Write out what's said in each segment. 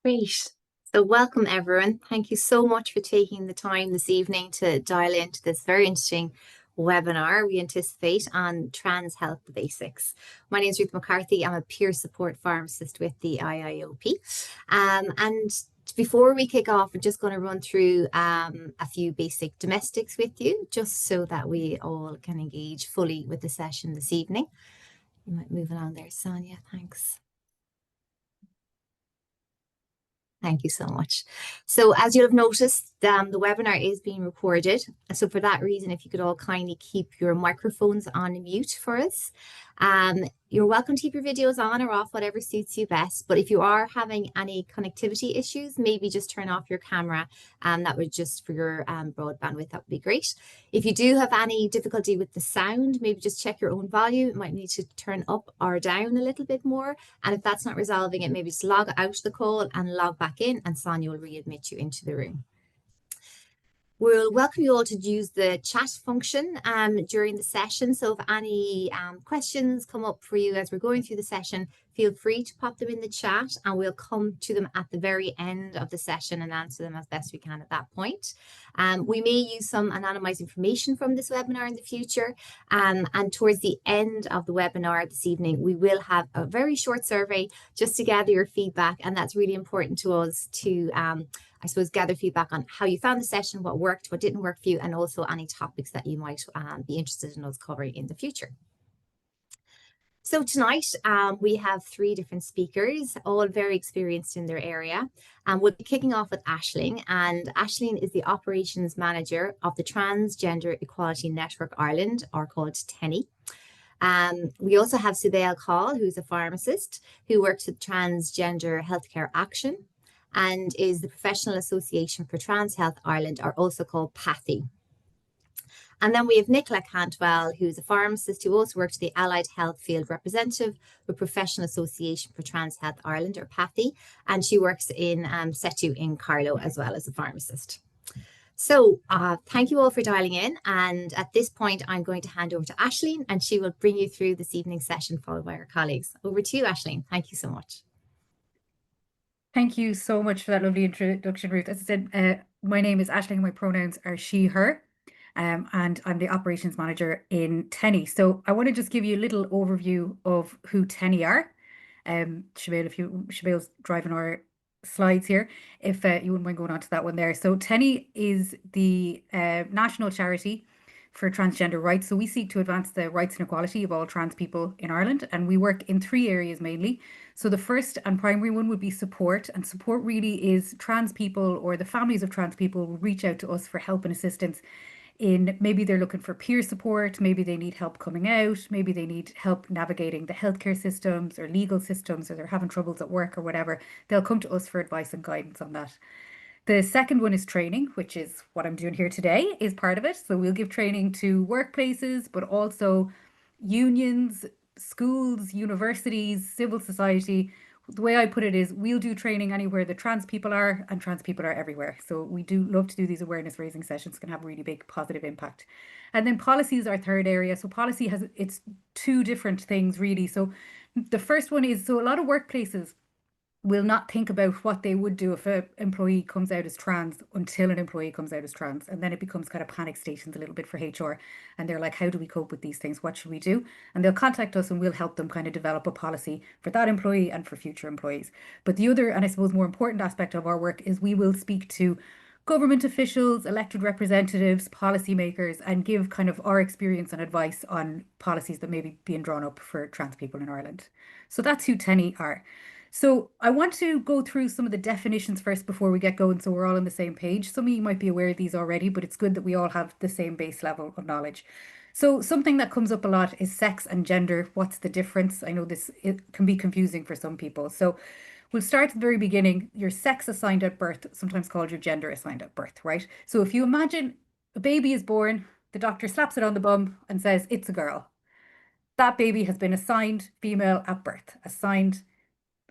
Great. So, welcome everyone. Thank you so much for taking the time this evening to dial into this very interesting webinar we anticipate on trans health basics. My name is Ruth McCarthy. I'm a peer support pharmacist with the IIOP. And before we kick off, we're just going to run through a few basic domestics with you, just so that we all can engage fully with the session this evening. You might move along there, Sonia. Thanks. Thank you so much. So as you'll have noticed, the webinar is being recorded. So for that reason, if you could all kindly keep your microphones on mute for us. You're welcome to keep your videos on or off, whatever suits you best. But if you are having any connectivity issues, maybe just turn off your camera. That would just for your broad bandwidth, that would be great. If you do have any difficulty with the sound, maybe just check your own volume. It might need to turn up or down a little bit more. And if that's not resolving it, maybe just log out the call and log back in, and Sonia will readmit you into the room. We'll welcome you all to use the chat function during the session. So if any questions come up for you as we're going through the session, feel free to pop them in the chat and we'll come to them at the very end of the session and answer them as best we can at that point. We may use some anonymized information from this webinar in the future. And towards the end of the webinar this evening, we will have a very short survey just to gather your feedback. And that's really important to us to I suppose, gather feedback on how you found the session, what worked, what didn't work for you, and also any topics that you might be interested in us covering in the future. So tonight we have 3 different speakers, all very experienced in their area. We'll be kicking off with Aisling, and Aisling is the Operations Manager of the Transgender Equality Network Ireland, or called TENI. We also have Sibéal Coll, who's a pharmacist who works with Transgender Healthcare Action and is the Professional Association for Trans Health Ireland, or also called PATHI. And then we have Nicola Cantwell, who's a pharmacist who also works the Allied Health Field Representative with Professional Association for Trans Health Ireland, or PATHI, and she works in SETU in Carlow as well as a pharmacist. So thank you all for dialing in. And at this point, I'm going to hand over to Aisling, and she will bring you through this evening's session, followed by her colleagues. Over to you, Aisling. Thank you so much. Thank you so much for that lovely introduction, Ruth. As I said, my name is Aisling. My pronouns are she, her, and I'm the operations manager in TENI. So I want to just give you a little overview of who TENI are. Sibéal's driving our slides here, if you wouldn't mind going on to that one there. So TENI is the national charity for transgender rights. So we seek to advance the rights and equality of all trans people in Ireland, and we work in 3 areas mainly. So the first and primary one would be support, and support really is trans people or the families of trans people will reach out to us for help and assistance in maybe they're looking for peer support, maybe they need help coming out, maybe they need help navigating the healthcare systems or legal systems, or they're having troubles at work or whatever. They'll come to us for advice and guidance on that. The second one is training, which is what I'm doing here today, is part of it. So we'll give training to workplaces, but also unions, schools, universities, civil society. The way I put it is we'll do training anywhere that trans people are, and trans people are everywhere. So we do love to do these awareness raising sessions, can have a really big positive impact. And then policy is our third area. So policy it's 2 different things really. So the first one is, so a lot of workplaces will not think about what they would do if an employee comes out as trans until an employee comes out as trans. And then it becomes kind of panic stations a little bit for HR. And they're like, how do we cope with these things? What should we do? And they'll contact us and we'll help them kind of develop a policy for that employee and for future employees. But the other, and I suppose more important aspect of our work is we will speak to government officials, elected representatives, policymakers, and give kind of our experience and advice on policies that may be being drawn up for trans people in Ireland. So that's who TENI are. So I want to go through some of the definitions first before we get going, so we're all on the same page. Some of you might be aware of these already, but it's good that we all have the same base level of knowledge. So something that comes up a lot is sex and gender. What's the difference? I know it can be confusing for some people. So we'll start at the very beginning. Your sex assigned at birth, sometimes called your gender assigned at birth, right? So if you imagine a baby is born, the doctor slaps it on the bum and says, it's a girl. That baby has been assigned female at birth, assigned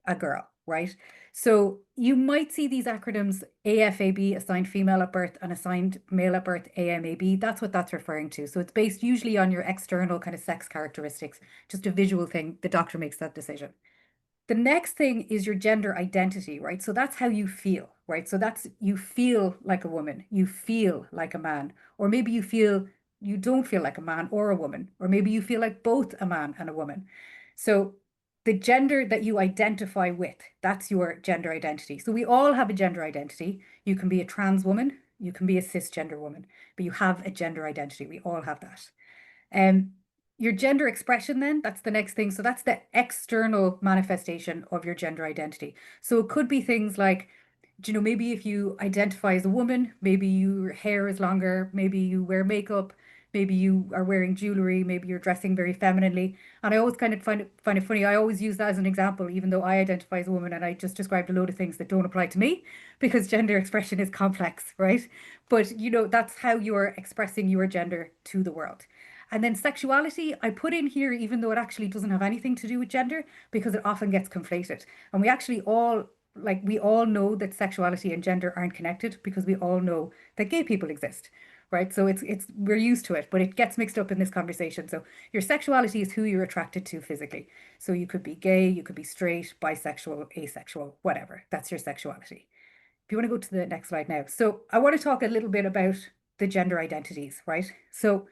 a girl, right? So you might see these acronyms AFAB, assigned female at birth, and assigned male at birth, AMAB. That's what that's referring to. So it's based usually on your external kind of sex characteristics, just a visual thing. The doctor makes that decision. The next thing is your gender identity, right? So that's how you feel, right? So that's you feel like a woman, you feel like a man, or maybe you don't feel like a man or a woman, or maybe you feel like both a man and a woman. So the gender that you identify with, that's your gender identity. So we all have a gender identity. You can be a trans woman, you can be a cisgender woman, but you have a gender identity. We all have that. Um, your gender expression, then, that's the next thing. So that's the external manifestation of your gender identity. So it could be things like, maybe if you identify as a woman, maybe your hair is longer, maybe you wear makeup, maybe you are wearing jewelry, maybe you're dressing very femininely. And I always kind of find it funny. I always use that as an example, even though I identify as a woman and I just described a load of things that don't apply to me because gender expression is complex, right? But that's how you're expressing your gender to the world. And then sexuality, I put in here, even though it actually doesn't have anything to do with gender, because it often gets conflated. And we actually we all know that sexuality and gender aren't connected because we all know that gay people exist, right? So we're used to it, but it gets mixed up in this conversation. So your sexuality is who you're attracted to physically. So you could be gay, you could be straight, bisexual, asexual, whatever. That's your sexuality. If you want to go to the next slide now. So I want to talk a little bit about the gender identities, right? So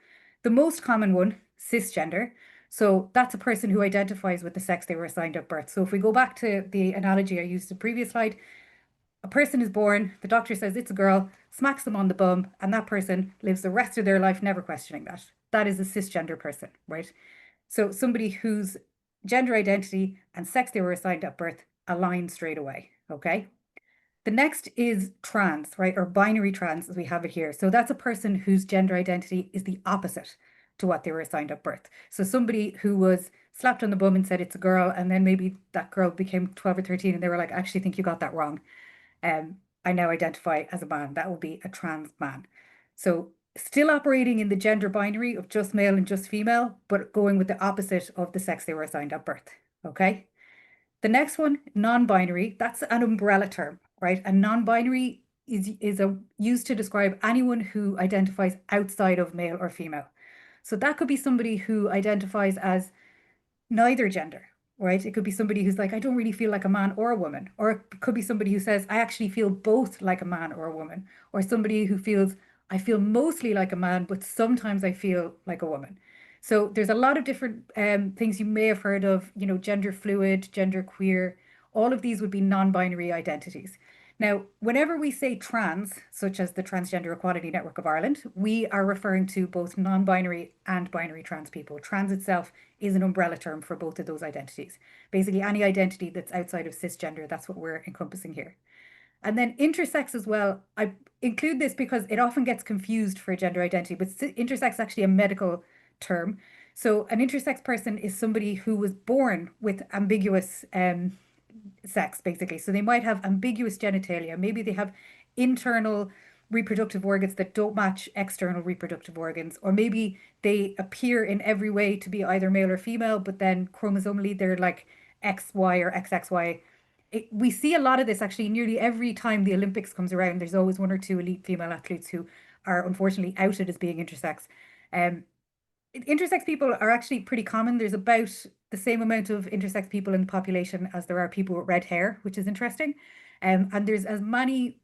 the most common one, cisgender. So that's a person who identifies with the sex they were assigned at birth. So if we go back to the analogy I used the previous slide, a person is born, the doctor says it's a girl, smacks them on the bum, and that person lives the rest of their life never questioning that. That is a cisgender person, right? So somebody whose gender identity and sex they were assigned at birth align straight away, okay? The next is trans, right? Or binary trans as we have it here. So that's a person whose gender identity is the opposite to what they were assigned at birth. So somebody who was slapped on the bum and said it's a girl, and then maybe that girl became 12 or 13 and they were like, I actually think you got that wrong. I now identify as a man. That will be a trans man. So still operating in the gender binary of just male and just female, but going with the opposite of the sex they were assigned at birth. Okay. The next one, non-binary, that's an umbrella term, right? And non-binary is used to describe anyone who identifies outside of male or female. So that could be somebody who identifies as neither gender, right? It could be somebody who's like, I don't really feel like a man or a woman. Or it could be somebody who says, I actually feel both like a man or a woman. Or somebody who feels, I feel mostly like a man, but sometimes I feel like a woman. So there's a lot of different things you may have heard of, gender fluid, gender queer. All of these would be non-binary identities. Now, whenever we say trans, such as the Transgender Equality Network of Ireland, we are referring to both non-binary and binary trans people. Trans itself is an umbrella term for both of those identities. Basically, any identity that's outside of cisgender, that's what we're encompassing here. And then intersex as well. I include this because it often gets confused for gender identity, but intersex is actually a medical term. So an intersex person is somebody who was born with ambiguous sex, basically. So they might have ambiguous genitalia. Maybe they have internal reproductive organs that don't match external reproductive organs, or maybe they appear in every way to be either male or female, but then chromosomally they're like XY or XXY. We see a lot of this actually nearly every time the Olympics comes around. There's always one or two elite female athletes who are unfortunately outed as being intersex. Um, Intersex people are actually pretty common. There's about the same amount of intersex people in the population as there are people with red hair, which is interesting. And there's as many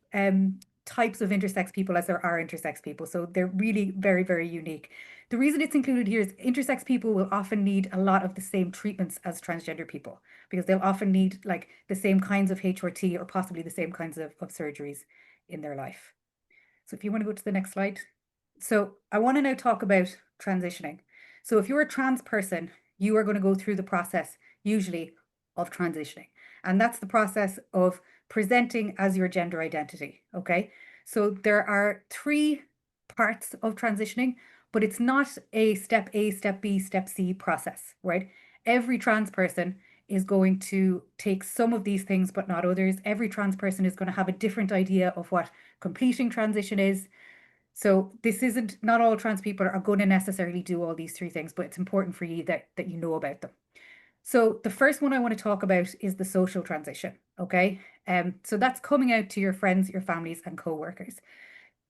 types of intersex people as there are intersex people. So they're really very, very unique. The reason it's included here is intersex people will often need a lot of the same treatments as transgender people because they'll often need like the same kinds of HRT or possibly the same kinds of surgeries in their life. So if you want to go to the next slide. So I want to now talk about transitioning. So if you're a trans person, you are going to go through the process usually of transitioning. And that's the process of presenting as your gender identity. Okay. So there are three parts of transitioning, but it's not a step A, step B, step C process, right? Every trans person is going to take some of these things, but not others. Every trans person is going to have a different idea of what completing transition is. So this isn't, not all trans people are going to necessarily do all these three things, but it's important for you that you know about them. So the first one I want to talk about is the social transition. Okay. So that's coming out to your friends, your families, and co-workers.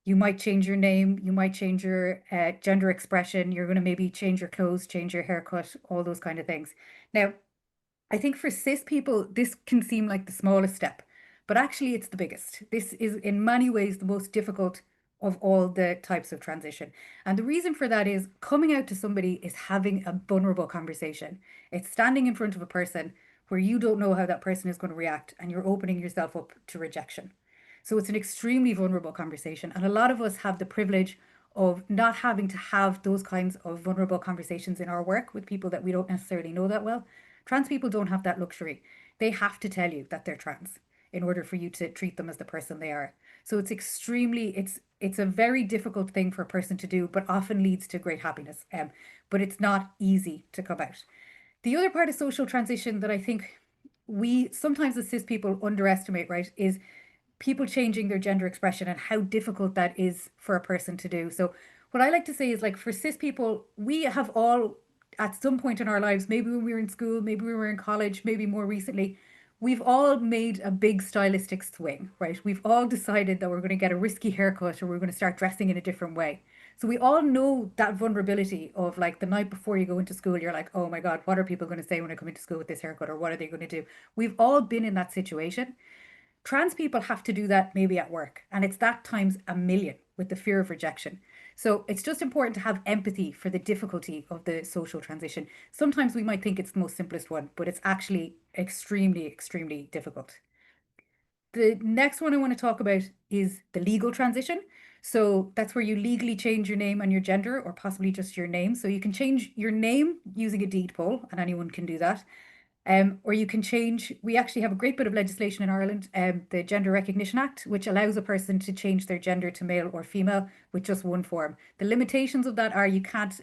You might change your name, you might change your gender expression, you're going to maybe change your clothes, change your haircut, all those kind of things. Now, I think for cis people, this can seem like the smallest step, but actually it's the biggest. This is in many ways the most difficult of all the types of transition. And the reason for that is coming out to somebody is having a vulnerable conversation. It's standing in front of a person where you don't know how that person is going to react and you're opening yourself up to rejection. So it's an extremely vulnerable conversation. And a lot of us have the privilege of not having to have those kinds of vulnerable conversations in our work with people that we don't necessarily know that well. Trans people don't have that luxury. They have to tell you that they're trans in order for you to treat them as the person they are. So it's a very difficult thing for a person to do, but often leads to great happiness. But it's not easy to come out. The other part of social transition that I think we sometimes as cis people underestimate, right, is people changing their gender expression and how difficult that is for a person to do. So what I like to say is like for cis people, we have all at some point in our lives, maybe when we were in school, maybe we were in college, maybe more recently, we've all made a big stylistic swing, right? We've all decided that we're going to get a risky haircut or we're going to start dressing in a different way. So we all know that vulnerability of like the night before you go into school, you're like, oh my God, what are people going to say when I come into school with this haircut? Or what are they going to do? We've all been in that situation. Trans people have to do that maybe at work, and it's that times a million with the fear of rejection. So it's just important to have empathy for the difficulty of the social transition. Sometimes we might think it's the most simplest one, but it's actually extremely, extremely difficult. The next one I want to talk about is the legal transition. So that's where you legally change your name and your gender, or possibly just your name. So you can change your name using a deed poll, and anyone can do that. Or you can change, we actually have a great bit of legislation in Ireland, the Gender Recognition Act, which allows a person to change their gender to male or female with just one form. The limitations of that are you can't,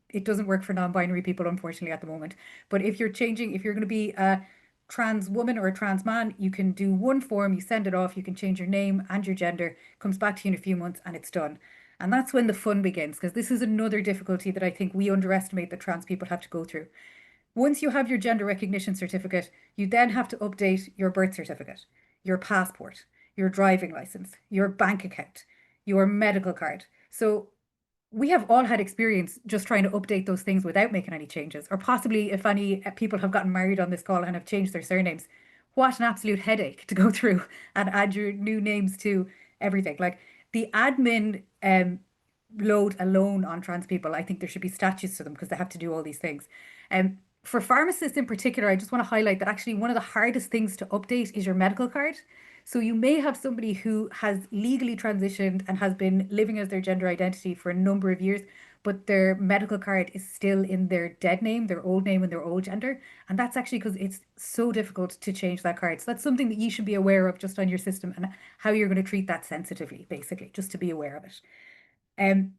it doesn't work for non-binary people, unfortunately, at the moment. But if you're going to be a trans woman or a trans man, you can do one form, you send it off, you can change your name and your gender, comes back to you in a few months, and it's done. And that's when the fun begins, because this is another difficulty that I think we underestimate that trans people have to go through. Once you have your gender recognition certificate, you then have to update your birth certificate, your passport, your driving license, your bank account, your medical card. So we have all had experience just trying to update those things without making any changes, or possibly if any people have gotten married on this call and have changed their surnames, what an absolute headache to go through and add your new names to everything. Like the admin load alone on trans people, I think there should be statutes to them because they have to do all these things. For pharmacists in particular, I just want to highlight that actually one of the hardest things to update is your medical card. So you may have somebody who has legally transitioned and has been living as their gender identity for a number of years, but their medical card is still in their dead name, their old name and their old gender. And that's actually because it's so difficult to change that card. So that's something that you should be aware of just on your system and how you're going to treat that sensitively, basically, just to be aware of it. Um,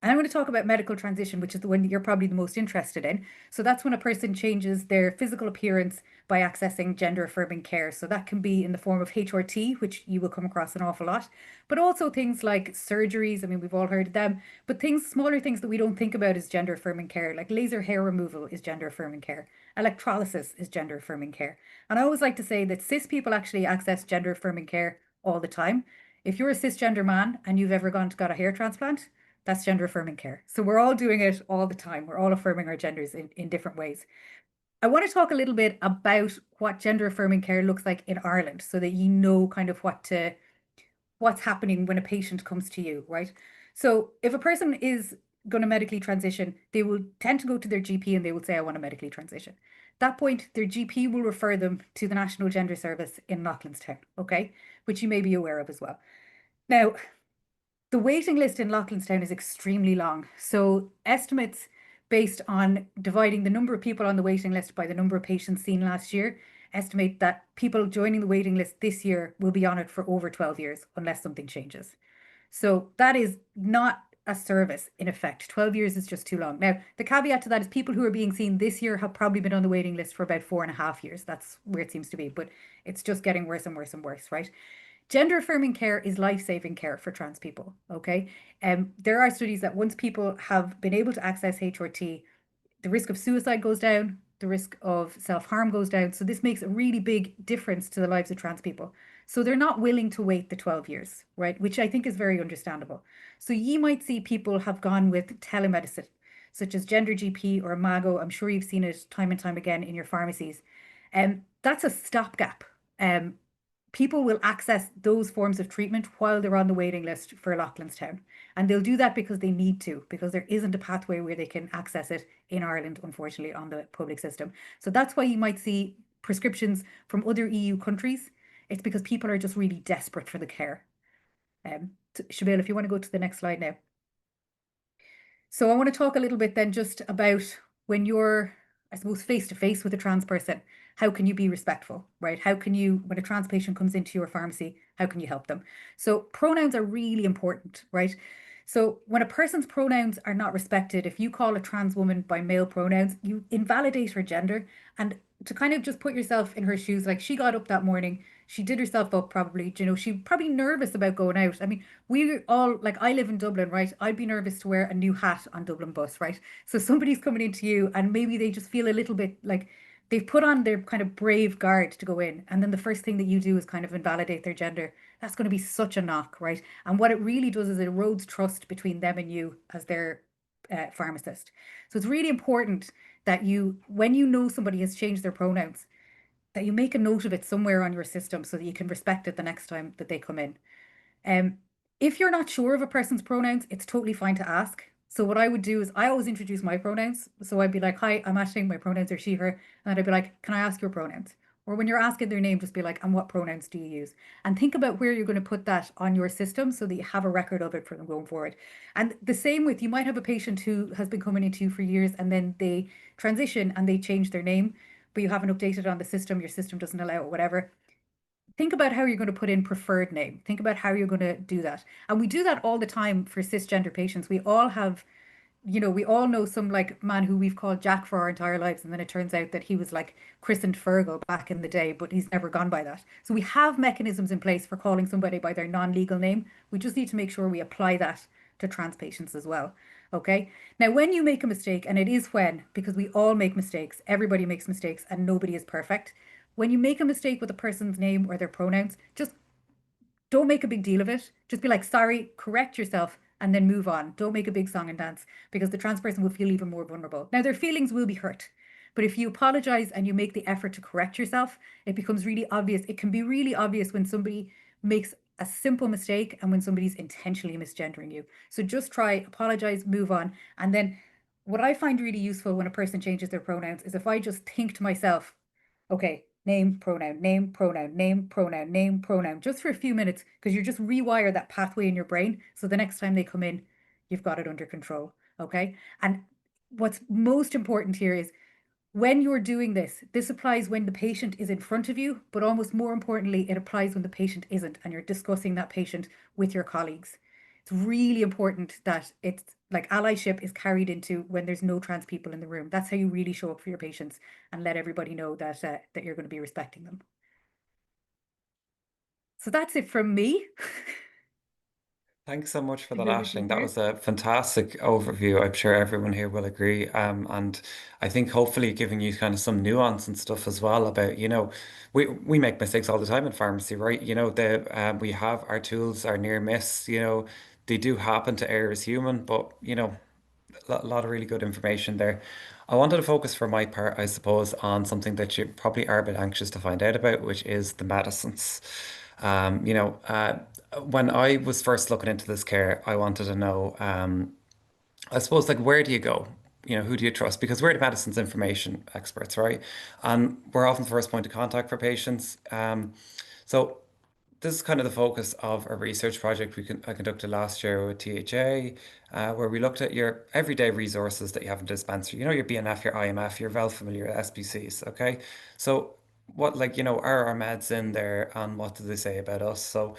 and I'm going to talk about medical transition, which is the one that you're probably the most interested in. So that's when a person changes their physical appearance by accessing gender affirming care. So that can be in the form of HRT, which you will come across an awful lot, but also things like surgeries. I mean, we've all heard of them, but smaller things that we don't think about is gender affirming care, like laser hair removal is gender affirming care. Electrolysis is gender affirming care. And I always like to say that cis people actually access gender affirming care all the time. If you're a cisgender man and you've ever got a hair transplant, that's gender affirming care. So we're all doing it all the time. We're all affirming our genders in different ways. I want to talk a little bit about what gender affirming care looks like in Ireland so that you know kind of what's happening when a patient comes to you, right? So if a person is going to medically transition, they will tend to go to their GP and they will say, I want to medically transition. At that point, their GP will refer them to the National Gender Service in Loughlinstown, okay? Which you may be aware of as well. Now, the waiting list in Loughlinstown is extremely long. So estimates based on dividing the number of people on the waiting list by the number of patients seen last year estimate that people joining the waiting list this year will be on it for over 12 years unless something changes. So that is not a service in effect. 12 years is just too long. Now, the caveat to that is people who are being seen this year have probably been on the waiting list for about 4.5 years. That's where it seems to be, but it's just getting worse and worse and worse, right? Gender affirming care is life-saving care for trans people, okay? There are studies that once people have been able to access HRT, the risk of suicide goes down, the risk of self-harm goes down. So this makes a really big difference to the lives of trans people. So they're not willing to wait the 12 years, right? Which I think is very understandable. So you might see people have gone with telemedicine. such as Gender GP or Mago. I'm sure you've seen it time and time again in your pharmacies. That's a stopgap. Um, People will access those forms of treatment while they're on the waiting list for Loughlinstown. And they'll do that because they need to, because there isn't a pathway where they can access it in Ireland, unfortunately, on the public system. So that's why you might see prescriptions from other EU countries. It's because people are just really desperate for the care. Sibéal, if you want to go to the next slide now. So I want to talk a little bit then just about when you're, I suppose, face to face with a trans person, how can you be respectful, right? How can you, when a trans patient comes into your pharmacy, how can you help them? So pronouns are really important, right? So when a person's pronouns are not respected, if you call a trans woman by male pronouns, you invalidate her gender. And to kind of just put yourself in her shoes, like she got up that morning, she did herself up probably, you know, she probably nervous about going out. I mean, we all, like, I live in Dublin, right? I'd be nervous to wear a new hat on Dublin bus, right? So somebody's coming into you and maybe they just feel a little bit like they've put on their kind of brave guard to go in. And then the first thing that you do is kind of invalidate their gender. That's going to be such a knock, right? And what it really does is it erodes trust between them and you as their pharmacist. So it's really important that you, when you know somebody has changed their pronouns, that you make a note of it somewhere on your system so that you can respect it the next time that they come in. Um, if you're not sure of a person's pronouns, it's totally fine to ask. So what I would do is I always introduce my pronouns. So I'd be like, hi, I'm Ashling, my pronouns are she, her. And I'd be like, can I ask your pronouns? Or when you're asking their name, just be like, and what pronouns do you use? And think about where you're going to put that on your system so that you have a record of it for them going forward. And the same with, you might have a patient who has been coming into you for years and then they transition and they change their name, but you haven't updated on the system, your system doesn't allow it, whatever. Think about how you're going to put in preferred name. Think about how you're going to do that. And we do that all the time for cisgender patients. We all have, you know, we all know some like man who we've called Jack for our entire lives. And then it turns out that he was like christened Fergal back in the day, but he's never gone by that. So we have mechanisms in place for calling somebody by their non-legal name. We just need to make sure we apply that to trans patients as well. Okay. Now, when you make a mistake, and it is when, because we all make mistakes, everybody makes mistakes and nobody is perfect. When you make a mistake with a person's name or their pronouns, just don't make a big deal of it. Just be like, sorry, correct yourself, and then move on. Don't make a big song and dance because the trans person will feel even more vulnerable. Now, their feelings will be hurt. But if you apologize and you make the effort to correct yourself, it becomes really obvious. It can be really obvious when somebody makes a simple mistake and when somebody's intentionally misgendering you. So just try, apologize, move on. And then what I find really useful when a person changes their pronouns is if I just think to myself, okay, name, pronoun, name, pronoun, name, pronoun, name, pronoun, just for a few minutes, because you just rewire that pathway in your brain. So the next time they come in, you've got it under control. Okay. And what's most important here is when you're doing this, this applies when the patient is in front of you, but almost more importantly, it applies when the patient isn't, and you're discussing that patient with your colleagues. It's really important that it's like allyship is carried into when there's no trans people in the room. That's how you really show up for your patients and let everybody know that that you're going to be respecting them. So that's it from me. Thanks so much for Is that, there anything Ashling. That here? was a fantastic overview. I'm sure everyone here will agree. And I think hopefully giving you kind of some nuance and stuff as well about, we make mistakes all the time in pharmacy, right? We have our tools, our near miss, they do happen to err as human, but a lot of really good information there. I wanted to focus for my part, I suppose, on something that you probably are a bit anxious to find out about, which is the medicines. When I was first looking into this care, I wanted to know, I suppose, like, where do you go? Who do you trust? Because we're the medicines information experts, right? And we're often the first point of contact for patients. So this is kind of the focus of a research project I conducted last year with THA, where we looked at your everyday resources that you have in dispensary. Your BNF, your IMF, your Velfamil, your SPCs. Okay, so what, like, are our meds in there, and what do they say about us? So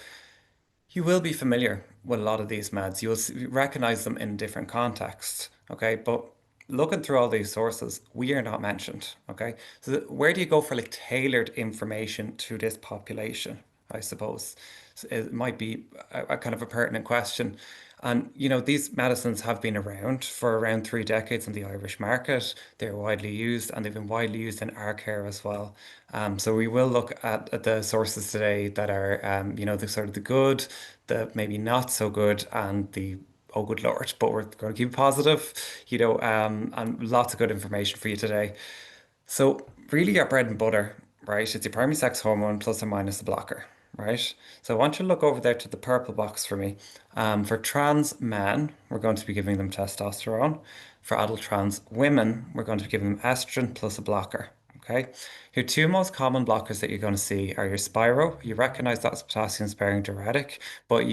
you will be familiar with a lot of these meds. Recognize them in different contexts, okay? But looking through all these sources, we are not mentioned, okay? So where do you go for like tailored information to this population, I suppose? So it might be a kind of a pertinent question. And these medicines have been around for around 3 decades in the Irish market. They're widely used, and they've been widely used in our care as well. So we will look at the sources today that are, the sort of the good, the maybe not so good, and the oh good Lord, but we're going to keep it positive, and lots of good information for you today. So really your bread and butter, right? It's your primary sex hormone plus or minus a blocker, right? So I want you to look over there to the purple box for me. For trans men, we're going to be giving them testosterone. For adult trans women, we're going to be giving them estrogen plus a blocker. Okay. Your two most common blockers that you're going to see are your Spiro. You recognize that's potassium sparing diuretic, but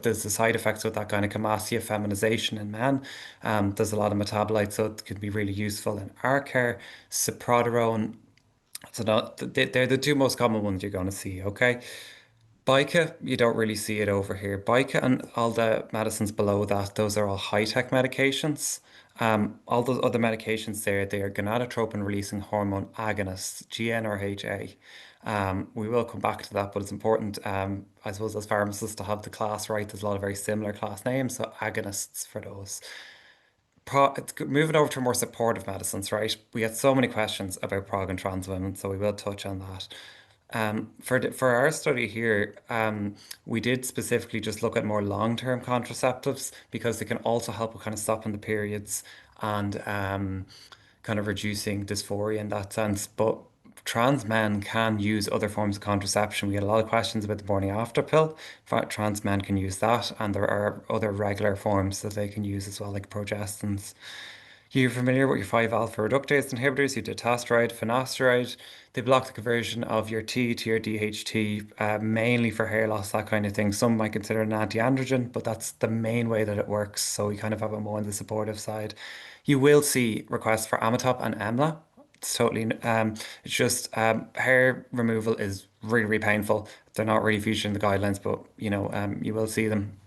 there's the side effects with that gynecomastia, feminization in men. There's a lot of metabolites, so it can be really useful in our care. Cyproterone. So they're the two most common ones you're going to see. Okay. Bica, you don't really see it over here. Bica and all the medicines below that, those are all high-tech medications. All those other medications there, they are gonadotropin releasing hormone agonists, GnRHA. We will come back to that, but it's important, I suppose, as pharmacists to have the class right. There's a lot of very similar class names, so agonists for those. Moving over to more supportive medicines, right? We get so many questions about prog and trans women, so we will touch on that. For our study here, we did specifically just look at more long-term contraceptives because they can also help with kind of stopping the periods and kind of reducing dysphoria in that sense. But trans men can use other forms of contraception. We get a lot of questions about the morning after pill. Trans men can use that, and there are other regular forms that they can use as well, like progestins. You're familiar with your 5-alpha reductase inhibitors, you dutasteride, finasteride. They block the conversion of your T to your DHT, mainly for hair loss, that kind of thing. Some might consider it an anti-androgen, but that's the main way that it works. So we kind of have it more on the supportive side. You will see requests for Amatop and Emla. It's totally, it's just hair removal is really, really painful. They're not really featured in the guidelines, but you will see them.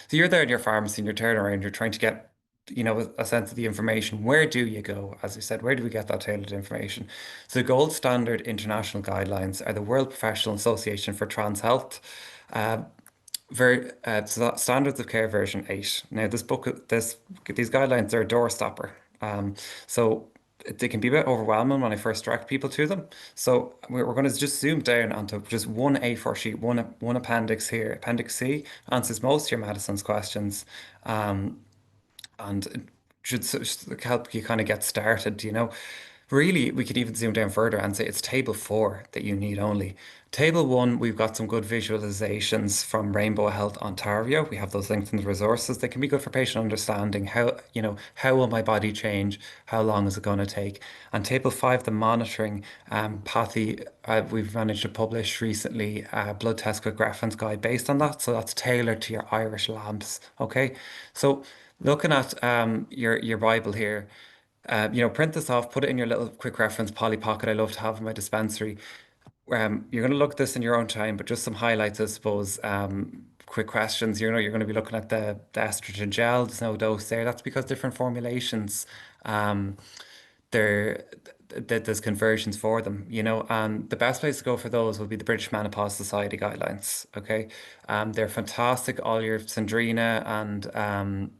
So you're there in your pharmacy and you're turning around, you're trying to get, a sense of the information. Where do you go? As we said, where do we get that tailored information? So the gold standard international guidelines are the World Professional Association for Trans Health, Standards of Care version 8. Now these guidelines are a doorstopper. So they can be a bit overwhelming when I first direct people to them. So we're going to just zoom down onto just one A4 sheet, one appendix here. Appendix C answers most of your medicines questions. And it should help you kind of get started. Really, we could even zoom down further and say it's table 4 that you need only. Table 1, we've got some good visualizations from Rainbow Health Ontario. We have those linked in the resources. They can be good for patient understanding. How will my body change? How long is it going to take? And table 5, the monitoring, PATHI, we've managed to publish recently a blood test quick reference guide based on that. So that's tailored to your Irish labs. Okay. So looking at your Bible here, print this off, put it in your little quick reference Polly Pocket I love to have in my dispensary. You're going to look at this in your own time, but just some highlights, I suppose. Quick questions. You're going to be looking at the estrogen gel. There's no dose there. That's because different formulations, there there's conversions for them, and the best place to go for those will be the British Menopause Society guidelines. Okay, they're fantastic. All your Sandrina and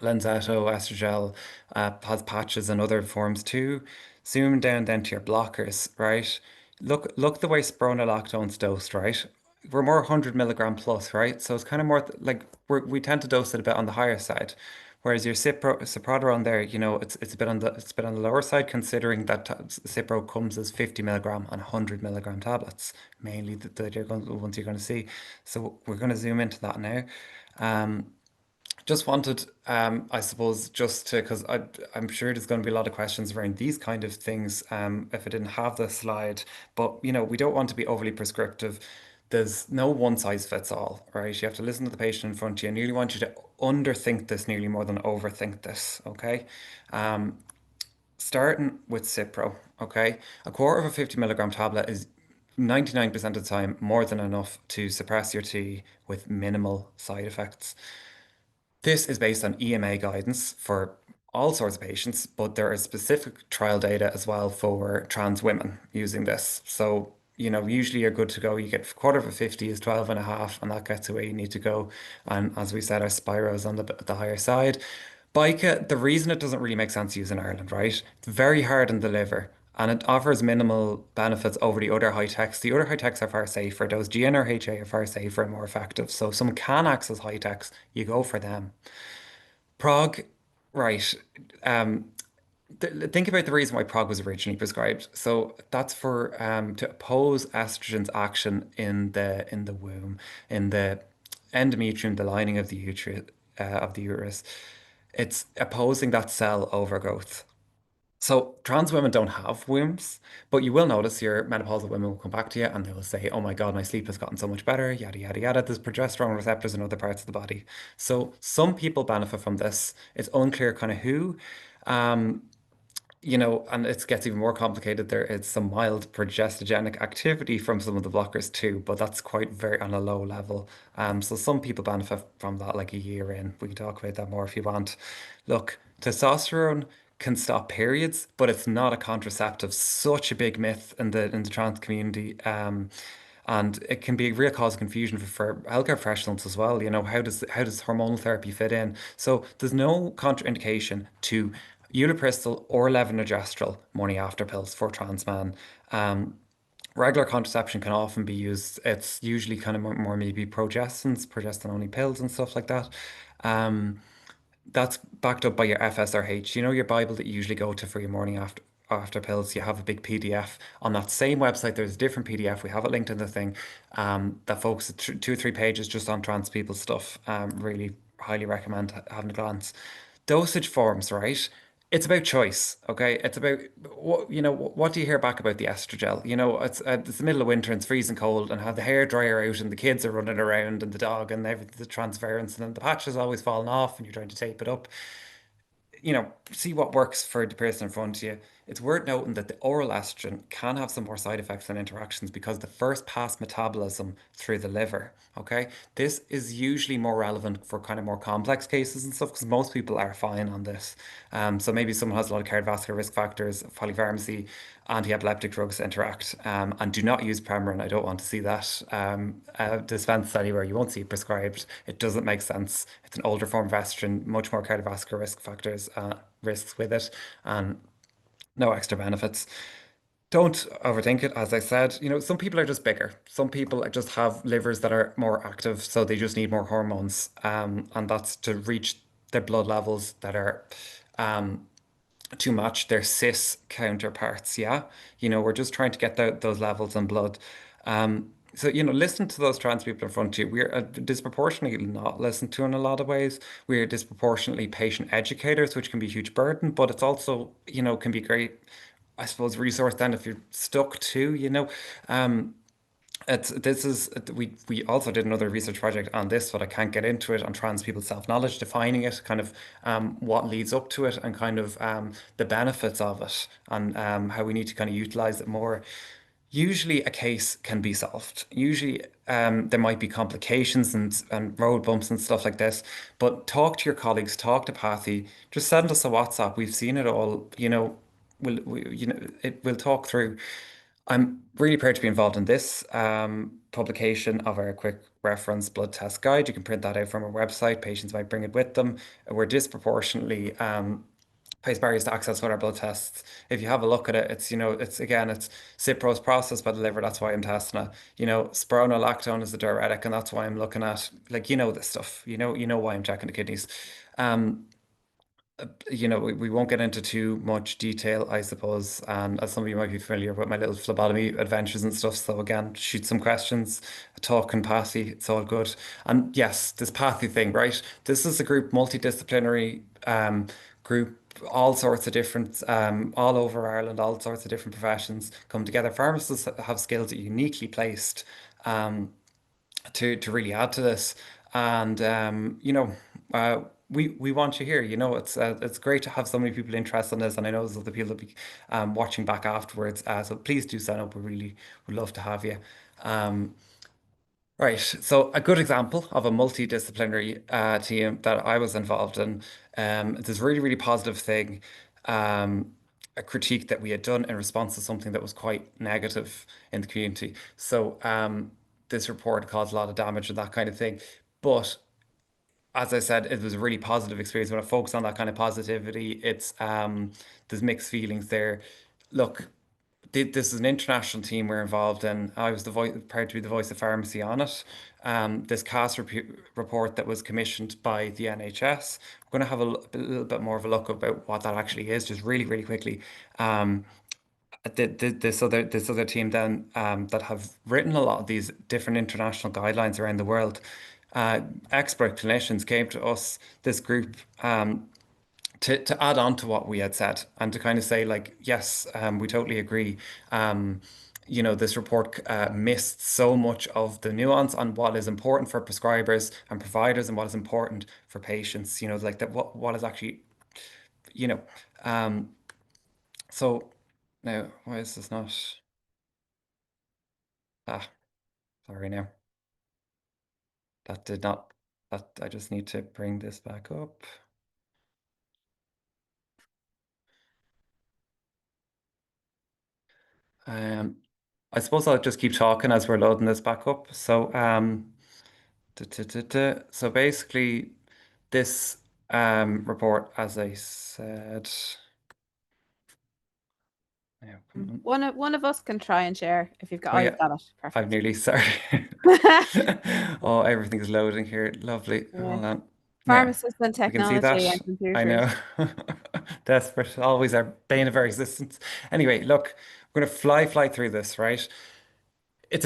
Lenzetto, Estrogel, has patches and other forms too. Zoom down then to your blockers, right? Look the way spironolactone's dosed, right? We're more 100 milligram plus, right? So it's kind of more like we tend to dose it a bit on the higher side. Whereas your Ciproterone there, it's a bit on the lower side, considering that Cipro comes as 50 milligram and 100 milligram tablets, mainly the ones you're going to see. So we're going to zoom into that now. Just wanted, I suppose, just to, because I'm sure there's going to be a lot of questions around these kind of things if I didn't have this slide. But, we don't want to be overly prescriptive. There's no one size fits all, right? You have to listen to the patient in front of you. I nearly want you to underthink this nearly more than overthink this, okay? Starting with Cipro, okay? A quarter of a 50 milligram tablet is 99% of the time more than enough to suppress your T with minimal side effects. This is based on EMA guidance for all sorts of patients, but there is specific trial data as well for trans women using this. So, usually you're good to go. You get a quarter of a 50 is 12 and a half, and that gets you where you need to go. And as we said, our Spiro is on the higher side. Bica, the reason it doesn't really make sense to use in Ireland, right? It's very hard on the liver. and it offers minimal benefits over the other high techs. The other high techs are far safer. Those GnRHA are far safer and more effective. So if someone can access high techs, you go for them. Prog, right. Um, think about the reason why prog was originally prescribed. So that's for to oppose estrogen's action in the womb, in the endometrium, the lining of the uterus. It's opposing that cell overgrowth. So trans women don't have wombs, but you will notice your menopausal women will come back to you and they will say, "Oh my God, my sleep has gotten so much better, yada yada yada." There's progesterone receptors in other parts of the body. So some people benefit from this. It's unclear kind of who. Um, and it gets even more complicated. There is some mild progestogenic activity from some of the blockers too, but that's quite very on a low level. So some people benefit from that like a year in. We can talk about that more if you want. Look, testosterone can stop periods, but it's not a contraceptive. Such a big myth in the trans community. And it can be a real cause of confusion for healthcare professionals as well. How does hormonal therapy fit in? So there's no contraindication to ulipristal or levonorgestrel morning after pills for trans men. Um, Regular contraception can often be used. It's usually kind of more maybe progestin only pills and stuff like that. Um, that's backed up by your FSRH. You know your Bible that you usually go to for your morning after pills. You have a big PDF on that same website. There's a different PDF. We have it linked in the thing that focuses 2 or 3 pages just on trans people stuff. Really highly recommend having a glance. Dosage forms, right? It's about choice, okay? It's about what do you hear back about the estrogel? It's the middle of winter and it's freezing cold and have the hair dryer out and the kids are running around and the dog and everything, the transference and then the patch is always falling off and you're trying to tape it up. See what works for the person in front of you. It's worth noting that the oral estrogen can have some more side effects and interactions because the first pass metabolism through the liver. Okay, this is usually more relevant for kind of more complex cases and stuff because most people are fine on this. So maybe someone has a lot of cardiovascular risk factors, polypharmacy, anti-epileptic drugs interact, and do not use Premarin. I don't want to see that dispensed anywhere. You won't see it prescribed. It doesn't make sense. It's an older form of estrogen, much more cardiovascular risk factors, risks with it, and no extra benefits. Don't overthink it. As I said, some people are just bigger. Some people just have livers that are more active, so they just need more hormones. And that's to reach their blood levels that are um, to match their cis counterparts. Yeah. We're just trying to get those levels in blood. Listen to those trans people in front of you. We're disproportionately not listened to in a lot of ways. We're disproportionately patient educators, which can be a huge burden, but it's also, can be great, I suppose, resource then if you're stuck to. Um, we also did another research project on this, but I can't get into it on trans people's self-knowledge, defining it, kind of what leads up to it, and kind of the benefits of it, and how we need to kind of utilize it more. Usually, a case can be solved. Usually, there might be complications and road bumps and stuff like this, but talk to your colleagues, talk to PATHI, just send us a WhatsApp. We've seen it all. We'll talk through. I'm really proud to be involved in this publication of our quick reference blood test guide. You can print that out from our website. Patients might bring it with them. We're disproportionately face barriers to access with our blood tests. If you have a look at it, it's Cipro's processed by the liver. That's why I'm testing it. Spironolactone is the diuretic, and that's why I'm looking at this stuff. You know why I'm checking the kidneys. Um, we won't get into too much detail, I suppose. As some of you might be familiar with my little phlebotomy adventures and stuff. So again, shoot some questions, talk and pathy, it's all good. And yes, this pathy thing, right? This is a group, multidisciplinary group, all sorts of different, all over Ireland, all sorts of different professions come together. Pharmacists have skills that are uniquely placed. To really add to this. And uh, we want you here. It's great to have so many people interested in this, and I know there's other people that be watching back afterwards. So please do sign up. We really would love to have you. Um, Right. So a good example of a multidisciplinary team that I was involved in. This really, really positive thing, a critique that we had done in response to something that was quite negative in the community. So this report caused a lot of damage and that kind of thing. But as I said, it was a really positive experience. When I focus on that kind of positivity, there's mixed feelings there. Look, this is an international team we're involved in. I was proud to be the voice of pharmacy on it. This CAS report that was commissioned by the NHS. We're going to have a little bit more of a look about what that actually is, just really, really quickly. This other team then that have written a lot of these different international guidelines around the world. Expert clinicians came to us, this group, to add on to what we had said and to kind of say like, yes, we totally agree. This report missed so much of the nuance on what is important for prescribers and providers and what is important for patients. Like that what is actually, you know, so now why is this not? Sorry now. That did not. That I just need to bring this back up. I suppose I'll just keep talking as we're loading this back up. So, so basically, this report, as I said, One of us can try and share if you've got. Oh, You've yeah. got it. I'm Perfect. nearly sorry. Oh, everything's loading here. Lovely. Yeah. Hold on. Pharmacists and We can see technology and that. computers. I know. Desperate. Always our bane of our existence. Anyway, look, we're going to fly through this, right? We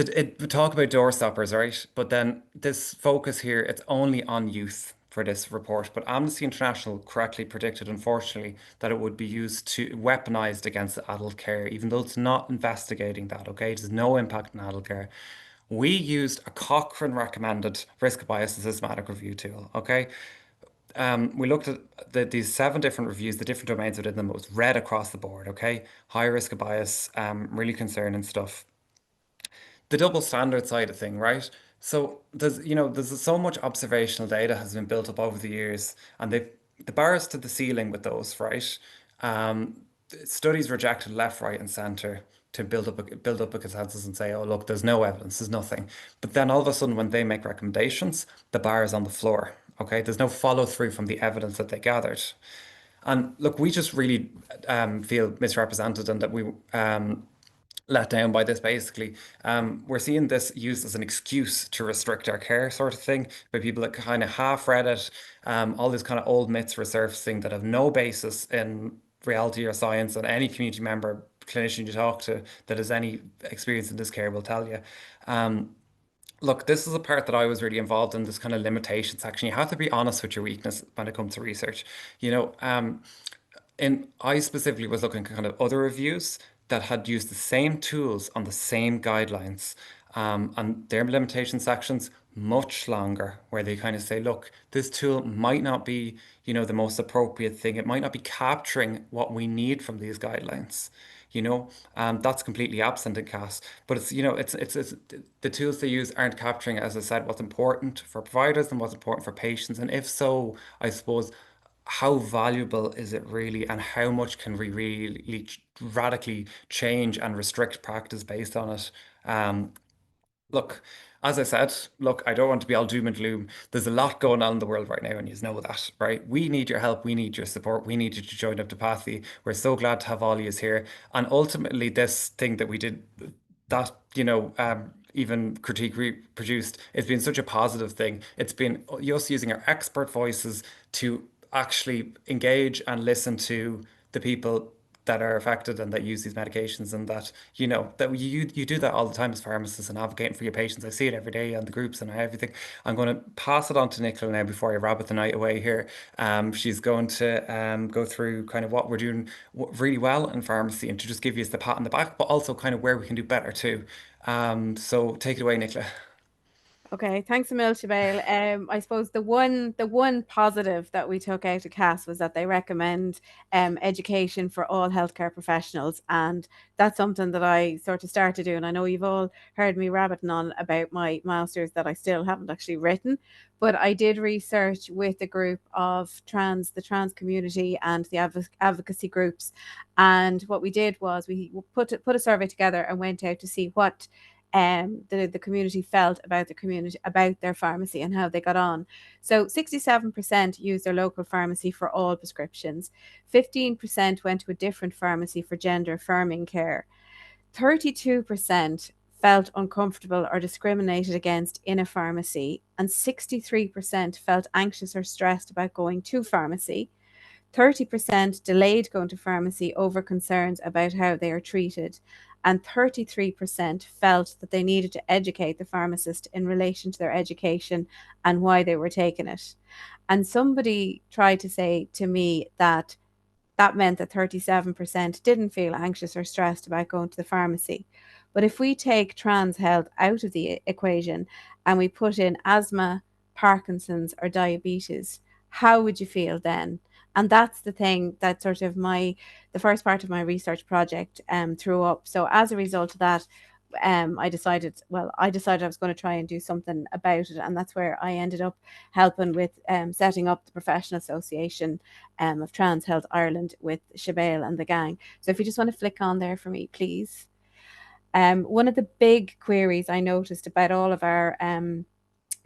talk about door stoppers, right? But then this focus here, it's only on youth for this report. But Amnesty International correctly predicted, unfortunately, that it would be used to weaponized against adult care, even though it's not investigating that, okay? There's no impact on adult care. We used a Cochrane recommended risk bias and systematic review tool, okay? We looked at these 7 different reviews, the different domains within them. It was red across the board, okay? High risk of bias, really concerning stuff. The double standard side of thing, right? So there's so much observational data has been built up over the years, and the bars to the ceiling with those, right? Studies rejected left, right, and center to build up a consensus and say, oh look, there's no evidence, there's nothing. But then all of a sudden, when they make recommendations, the bar is on the floor. Okay, there's no follow through from the evidence that they gathered. And look, we just really feel misrepresented and that we let down by this basically. We're seeing this used as an excuse to restrict our care sort of thing by people that kind of half read it, all these kind of old myths resurfacing that have no basis in reality or science, and any community member, clinician you talk to that has any experience in this care will tell you. Look, this is a part that I was really involved in, this kind of limitation section. You have to be honest with your weakness when it comes to research. And I specifically was looking at kind of other reviews that had used the same tools on the same guidelines, and their limitation sections much longer, where they kind of say, look, this tool might not be, the most appropriate thing. It might not be capturing what we need from these guidelines. That's completely absent in CAS. But it's the tools they use aren't capturing, as I said, what's important for providers and what's important for patients. And if so, I suppose, how valuable is it really, and how much can we really radically change and restrict practice based on it? Look, as I said, look, I don't want to be all doom and gloom. There's a lot going on in the world right now, and you know that, right? We need your help. We need your support. We need you to join up to PATHI. We're so glad to have all of you here. And ultimately, this thing that we did, that, even critique produced, it's been such a positive thing. It's been us using our expert voices to actually engage and listen to the people that are affected and that use these medications, and that that you do that all the time as pharmacists and advocating for your patients. I see it every day on the groups and everything. I'm going to pass it on to Nicola now before I rabbit the night away here. She's going to go through kind of what we're doing really well in pharmacy, and to just give you the pat on the back, but also kind of where we can do better too. So take it away, Nicola. Okay, thanks a mil, Sibéal. I suppose the one positive that we took out of CAS was that they recommend education for all healthcare professionals, and that's something that I sort of started doing. I know you've all heard me rabbiting on about my masters that I still haven't actually written, but I did research with a group of the trans community and the advocacy groups, and what we did was we put a survey together and went out to see what the community felt about their pharmacy and how they got on. So 67% used their local pharmacy for all prescriptions. 15% went to a different pharmacy for gender affirming care. 32% felt uncomfortable or discriminated against in a pharmacy, and 63% felt anxious or stressed about going to pharmacy. 30% delayed going to pharmacy over concerns about how they are treated, and 33% felt that they needed to educate the pharmacist in relation to their education and why they were taking it. And somebody tried to say to me that that meant that 37% didn't feel anxious or stressed about going to the pharmacy. But if we take trans health out of the equation and we put in asthma, Parkinson's, or diabetes, how would you feel then? And that's the thing that sort of the first part of my research project threw up. So as a result of that, I decided I was going to try and do something about it, and that's where I ended up helping with setting up the Professional Association of Trans Health Ireland with Sibéal and the gang. So if you just want to flick on there for me, please. One of the big queries I noticed about all of our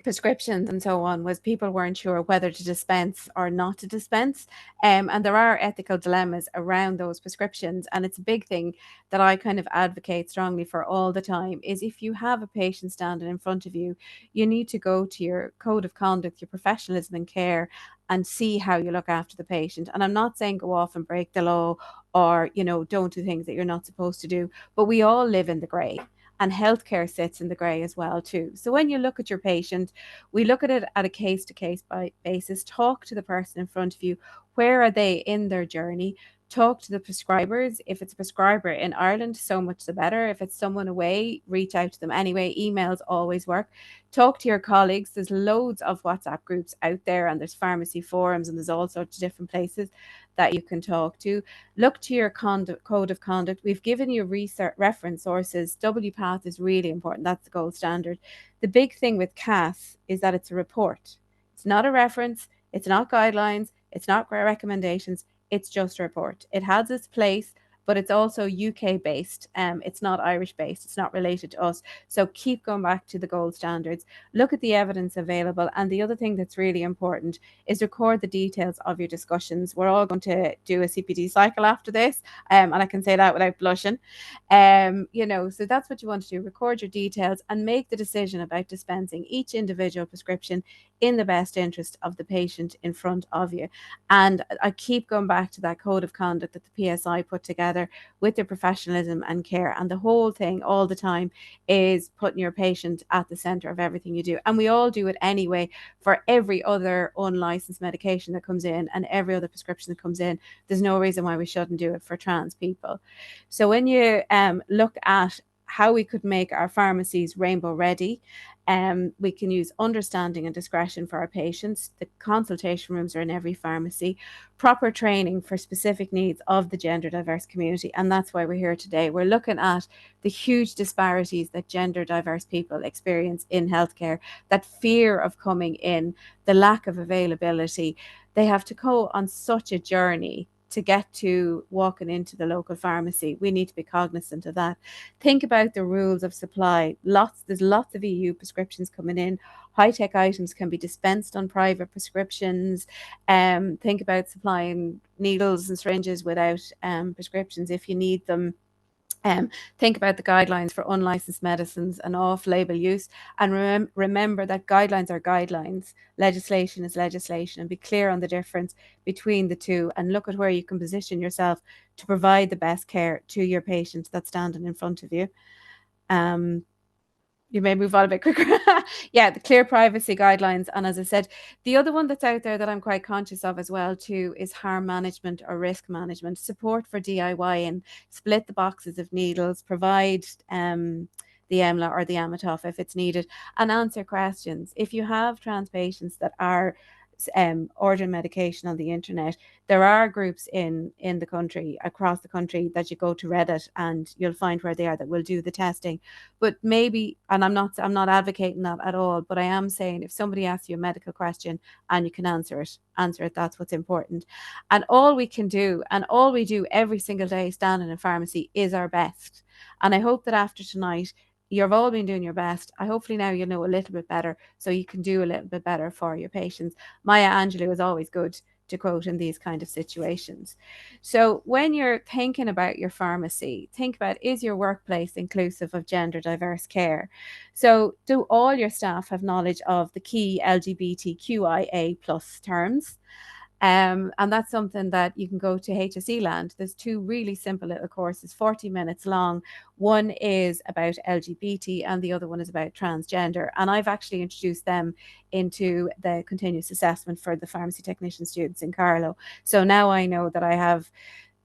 prescriptions and so on was people weren't sure whether to dispense or not to dispense, and there are ethical dilemmas around those prescriptions, and it's a big thing that I kind of advocate strongly for all the time. Is if you have a patient standing in front of you, you need to go to your code of conduct, your professionalism and care, and see how you look after the patient. And I'm not saying go off and break the law or don't do things that you're not supposed to do, but we all live in the grey, and healthcare sits in the grey as well too. So when you look at your patient, we look at it at a case-to-case basis. Talk to the person in front of you. Where are they in their journey? Talk to the prescribers. If it's a prescriber in Ireland, so much the better. If it's someone away, reach out to them anyway. Emails always work. Talk to your colleagues. There's loads of WhatsApp groups out there, and there's pharmacy forums, and there's all sorts of different places that you can talk to. Look to your code of conduct. We've given you reference sources. WPATH is really important. That's the gold standard. The big thing with CAS is that it's a report. It's not a reference. It's not guidelines. It's not recommendations. It's just a report. It has its place, but it's also UK based. It's not Irish based. It's not related to us. So keep going back to the gold standards. Look at the evidence available. And the other thing that's really important is record the details of your discussions. We're all going to do a CPD cycle after this. And I can say that without blushing. So that's what you want to do. Record your details and make the decision about dispensing each individual prescription in the best interest of the patient in front of you. And I keep going back to that code of conduct that the PSI put together with their professionalism and care. And the whole thing all the time is putting your patient at the center of everything you do. And we all do it anyway for every other unlicensed medication that comes in and every other prescription that comes in. There's no reason why we shouldn't do it for trans people. So when you look at how we could make our pharmacies rainbow ready, we can use understanding and discretion for our patients. The consultation rooms are in every pharmacy. Proper training for specific needs of the gender diverse community, and that's why we're here today. We're looking at the huge disparities that gender diverse people experience in healthcare, that fear of coming in, the lack of availability. They have to go on such a journey to get to walking into the local pharmacy. We need to be cognizant of that. Think about the rules of supply. There's lots of EU prescriptions coming in. High-tech items can be dispensed on private prescriptions. Think about supplying needles and syringes without prescriptions if you need them. Think about the guidelines for unlicensed medicines and off-label use, and remember that guidelines are guidelines, legislation is legislation, and be clear on the difference between the two, and look at where you can position yourself to provide the best care to your patients that's standing in front of you. You may move on a bit quicker. Yeah, the clear privacy guidelines. And as I said, the other one that's out there that I'm quite conscious of as well too is harm management or risk management, support for DIY, and split the boxes of needles, provide the EMLA or the Amatoff if it's needed, and answer questions. If you have trans patients that are ordering medication on the internet, there are groups in the country, across the country, that you go to Reddit and you'll find where they are that will do the testing. But maybe, and I'm not advocating that at all, but I am saying if somebody asks you a medical question and you can answer it, that's what's important. And all we can do, and all we do every single day standing in pharmacy, is our best. And I hope that after tonight you've all been doing your best. Hopefully now you know a little bit better, so you can do a little bit better for your patients. Maya Angelou is always good to quote, in these kind of situations. So when you're thinking about your pharmacy, think about, is your workplace inclusive of gender diverse care? So do all your staff have knowledge of the key LGBTQIA plus terms? And that's something that you can go to HSE Land. There's 2 really simple little courses, 40 minutes long. One is about LGBT and the other one is about transgender. And I've actually introduced them into the continuous assessment for the pharmacy technician students in Carlow. So now I know that I have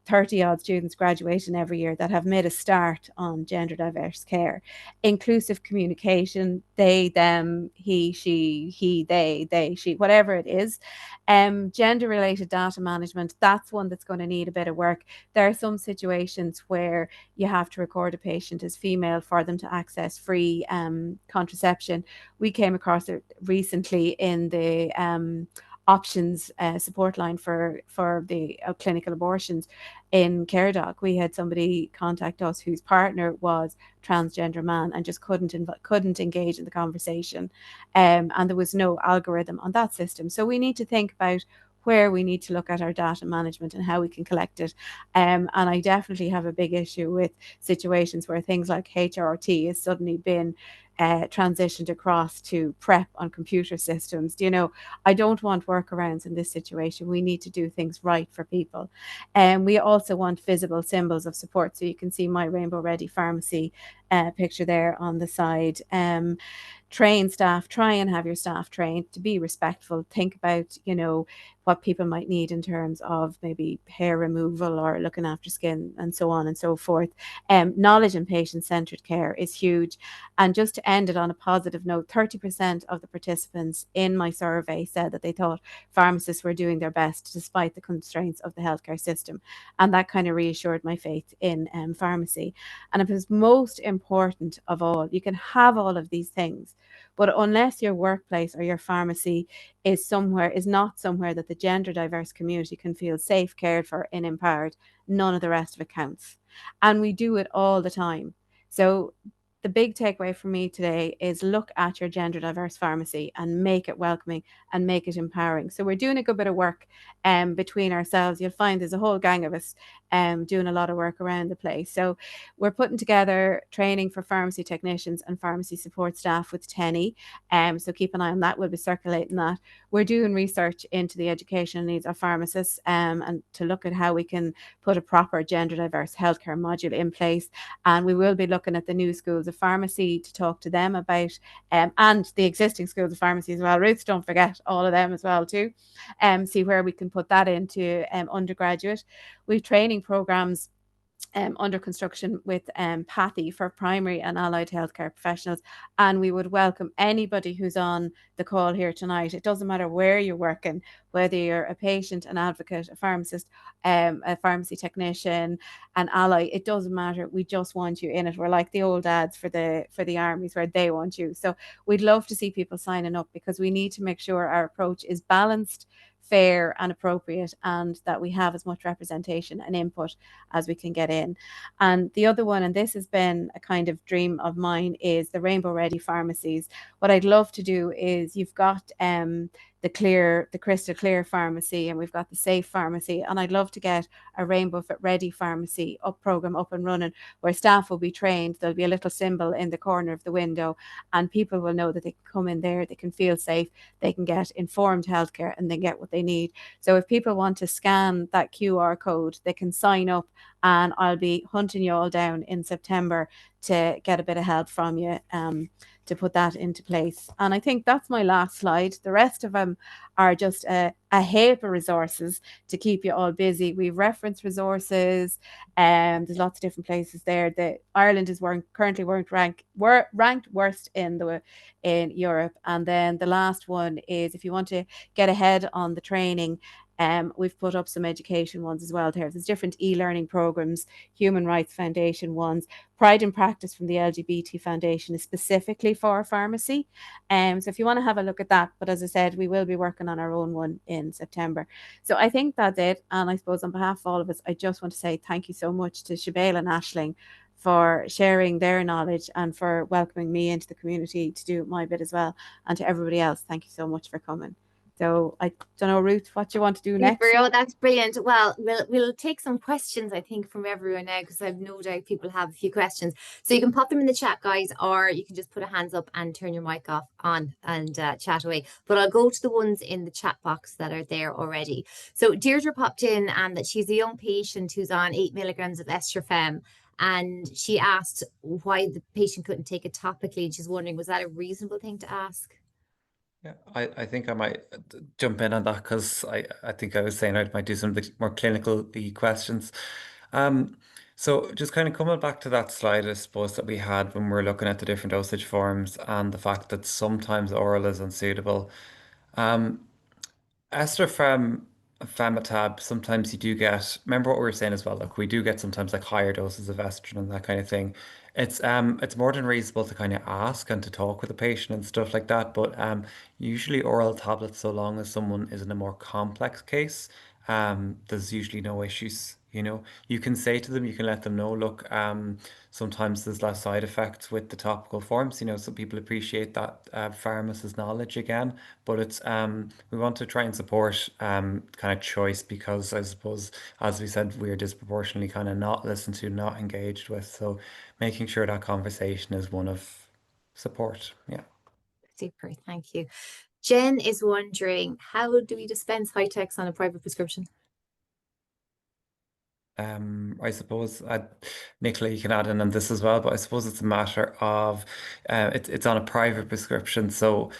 30 odd students graduating every year that have made a start on gender diverse care. Inclusive communication, they, them, he, she, they, she, whatever it is. Gender related data management, that's one that's going to need a bit of work. There are some situations where you have to record a patient as female for them to access free contraception. We came across it recently in the options support line for the clinical abortions in CareDoc. We had somebody contact us whose partner was transgender man and just couldn't engage in the conversation, and there was no algorithm on that system. So we need to think about where we need to look at our data management and how we can collect it. And I definitely have a big issue with situations where things like HRT has suddenly been transitioned across to PrEP on computer systems. You know, I don't want workarounds in this situation. We need to do things right for people. And we also want visible symbols of support. So you can see my Rainbow Ready Pharmacy picture there on the side. Train staff, try and have your staff trained to be respectful. Think about, you know, what people might need in terms of maybe hair removal or looking after skin and so on and so forth. Knowledge and patient-centered care is huge. And just to end it on a positive note, 30% of the participants in my survey said that they thought pharmacists were doing their best despite the constraints of the healthcare system. And that kind of reassured my faith in pharmacy. And it was most important of all, you can have all of these things, but unless your workplace or your pharmacy is not somewhere that the gender diverse community can feel safe, cared for, and empowered, none of the rest of it counts. And we do it all the time. So the big takeaway for me today is look at your gender diverse pharmacy and make it welcoming and make it empowering. So we're doing a good bit of work between ourselves. You'll find there's a whole gang of us doing a lot of work around the place. So we're putting together training for pharmacy technicians and pharmacy support staff with TENI. So keep an eye on that. We'll be circulating that. We're doing research into the educational needs of pharmacists and to look at how we can put a proper gender diverse healthcare module in place. And we will be looking at the new schools of pharmacy to talk to them about and the existing schools of pharmacy as well. Ruth, don't forget all of them as well too. See where we can put that into undergraduate. We've training programs under construction with PATHI for primary and allied healthcare professionals. And we would welcome anybody who's on the call here tonight. It doesn't matter where you're working, whether you're a patient, an advocate, a pharmacist, a pharmacy technician, an ally, it doesn't matter. We just want you in it. We're like the old ads for the armies where they want you. So we'd love to see people signing up because we need to make sure our approach is balanced, fair and appropriate, and that we have as much representation and input as we can get in. And the other one, and this has been a kind of dream of mine, is the Rainbow Ready pharmacies. What I'd love to do is you've got the Crystal Clear pharmacy and we've got the Safe pharmacy, and I'd love to get a Rainbow Ready pharmacy program up and running where staff will be trained. There'll be a little symbol in the corner of the window and people will know that they can come in there, they can feel safe, they can get informed healthcare and they get what they need. So if people want to scan that QR code, they can sign up and I'll be hunting you all down in September to get a bit of help from you to put that into place. And I think that's my last slide. The rest of them are just a heap of resources to keep you all busy. We've reference resources and there's lots of different places there. Ireland is currently ranked worst in Europe. And then the last one is if you want to get ahead on the training, we've put up some education ones as well there. There's different e-learning programs, Human Rights Foundation ones. Pride in Practice from the LGBT Foundation is specifically for pharmacy. So if you want to have a look at that, but as I said, we will be working on our own one in September. So I think that's it. And I suppose on behalf of all of us, I just want to say thank you so much to Sibéal and Aisling for sharing their knowledge and for welcoming me into the community to do my bit as well. And to everybody else, thank you so much for coming. So I don't know, Ruth, what you want to do next? Oh, that's brilliant. Well, we'll take some questions, I think, from everyone now, because I've no doubt people have a few questions. So you can pop them in the chat, guys, or you can just put a hands up and turn your mic off on and chat away. But I'll go to the ones in the chat box that are there already. So Deirdre popped in that she's a young patient who's on 8 milligrams of estrofem. And she asked why the patient couldn't take it topically. And she's wondering, was that a reasonable thing to ask? Yeah, I think I might jump in on that because I think I was saying I might do some of the more clinical questions. So just kind of coming back to that slide, I suppose, that we had when we were looking at the different dosage forms and the fact that sometimes oral is unsuitable. Ester Femitab, sometimes you do get, remember what we were saying as well, look, we do get sometimes like higher doses of estrogen and that kind of thing. It's more than reasonable to kind of ask and to talk with the patient and stuff like that, but usually oral tablets, so long as someone is in a more complex case, there's usually no issues. You know, you can say to them, you can let them know, look, sometimes there's less side effects with the topical forms. You know, some people appreciate that pharmacist knowledge again, but it's we want to try and support kind of choice because I suppose, as we said, we're disproportionately kind of not listened to, not engaged with. So making sure that conversation is one of support. Yeah. Super, thank you. Jen is wondering, how do we dispense high-techs on a private prescription? I suppose Nicola, you can add in on this as well, but I suppose it's a matter of it's on a private prescription. So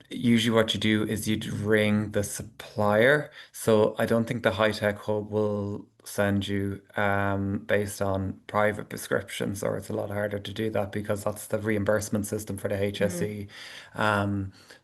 usually what you do is you'd ring the supplier. So I don't think the high tech hub will send you based on private prescriptions, or it's a lot harder to do that because that's the reimbursement system for the HSE.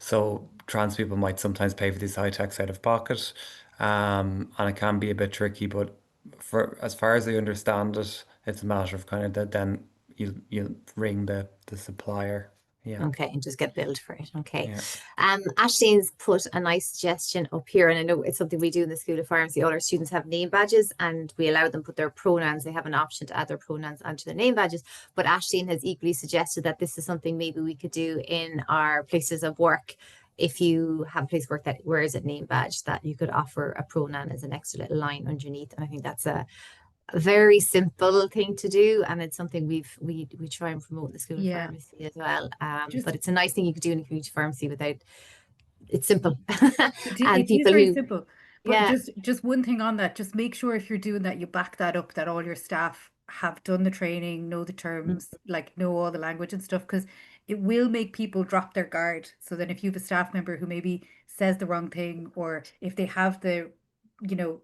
So trans people might sometimes pay for these high techs out of pocket. And it can be a bit tricky, but for as far as I understand it, it's a matter of kind of that then you ring the supplier. Yeah. Okay, and just get billed for it. Okay. Yeah. Ashleen's put a nice suggestion up here, and I know it's something we do in the School of Pharmacy. All our students have name badges, and we allow them put their pronouns. They have an option to add their pronouns onto their name badges. But Ashleen has equally suggested that this is something maybe we could do in our places of work. If you have a place of work that wears a name badge, that you could offer a pronoun as an extra little line underneath. And I think that's a very simple thing to do, and it's something we try and promote in the School of Pharmacy as well. But it's a nice thing you could do in a community pharmacy without. It's simple. It is very simple. But just one thing on that, just make sure if you're doing that, you back that up, that all your staff have done the training, know the terms, like know all the language and stuff, because it will make people drop their guard. So then if you have a staff member who maybe says the wrong thing, or if they have the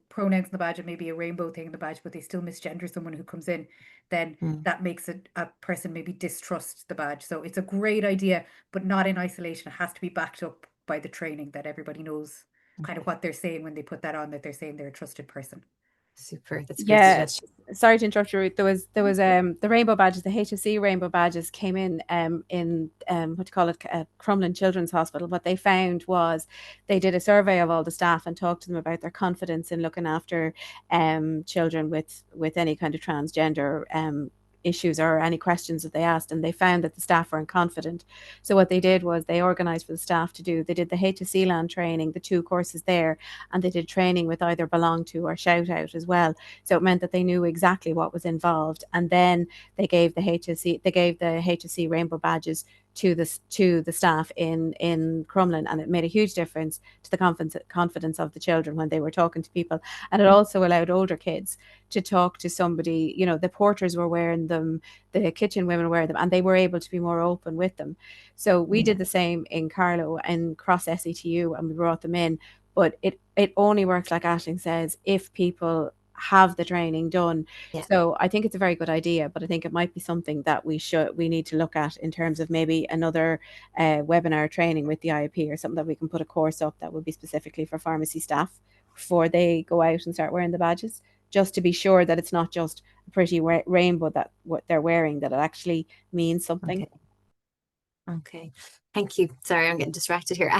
pronouns in the badge and maybe a rainbow thing in the badge, but they still misgender someone who comes in, then that makes a person maybe distrust the badge. So it's a great idea, but not in isolation. It has to be backed up by the training, that everybody knows kind of what they're saying when they put that on, that they're saying they're a trusted person. Super. That's a great suggestion. Sorry to interrupt you, Ruth. There was the rainbow badges, the HSE rainbow badges came in what do you call it, Crumlin Children's Hospital. What they found was they did a survey of all the staff and talked to them about their confidence in looking after children with any kind of transgender issues or any questions that they asked, and they found that the staff weren't confident. So what they did was they organized for the staff they did the HSE land training, the 2 courses there, and they did training with either belong to or shout out as well. So it meant that they knew exactly what was involved, and then they gave the HSE rainbow badges to the staff in Crumlin, and it made a huge difference to the confidence of the children when they were talking to people. And it also allowed older kids to talk to somebody. The porters were wearing them, the kitchen women wear them, and they were able to be more open with them. So we did the same in Carlow and Cross SETU, and we brought them in. But it only works, like Aisling says, if people have the training done. So I think it's a very good idea, but I think it might be something that we need to look at in terms of maybe another webinar training with the IAP, or something that we can put a course up that would be specifically for pharmacy staff before they go out and start wearing the badges, just to be sure that it's not just a pretty rainbow that what they're wearing, that it actually means something. Okay. Thank you. Sorry, I'm getting distracted here.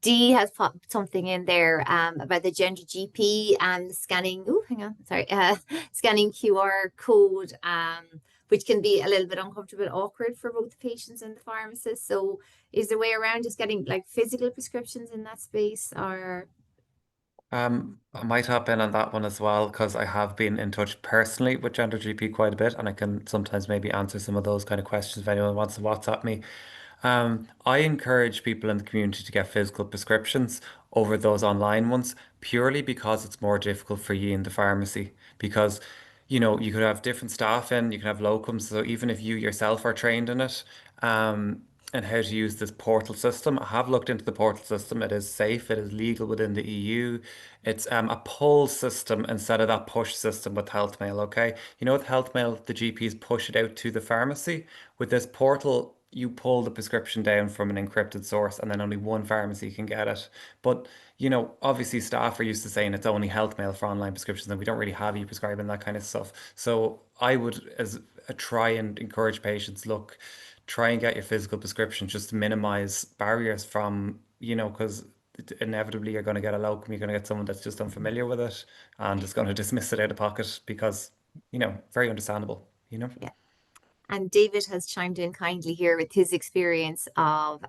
Dee has popped something in there about the gender GP and scanning. Oh, hang on. Sorry. Scanning QR code which can be a little bit uncomfortable and awkward for both the patients and the pharmacist. So is there a way around just getting like physical prescriptions in that space, or? I might hop in on that one as well because I have been in touch personally with Gender GP quite a bit, and I can sometimes maybe answer some of those kind of questions if anyone wants to WhatsApp me. I encourage people in the community to get physical prescriptions over those online ones purely because it's more difficult for you in the pharmacy. Because, you could have different staff in, you can have locums. So even if you yourself are trained in it, and how to use this portal system, I have looked into the portal system. It is safe, it is legal within the EU. It's a pull system instead of that push system with Healthmail, okay? With Healthmail, the GPs push it out to the pharmacy. With this portal, you pull the prescription down from an encrypted source and then only one pharmacy can get it. But, obviously staff are used to saying it's only Healthmail for online prescriptions and we don't really have e-prescribing that kind of stuff. So I would try and encourage patients, look, try and get your physical prescription just to minimize barriers from, because inevitably you're going to get a locum, you're going to get someone that's just unfamiliar with it and is going to dismiss it out of pocket because, very understandable, Yeah. And David has chimed in kindly here with his experience of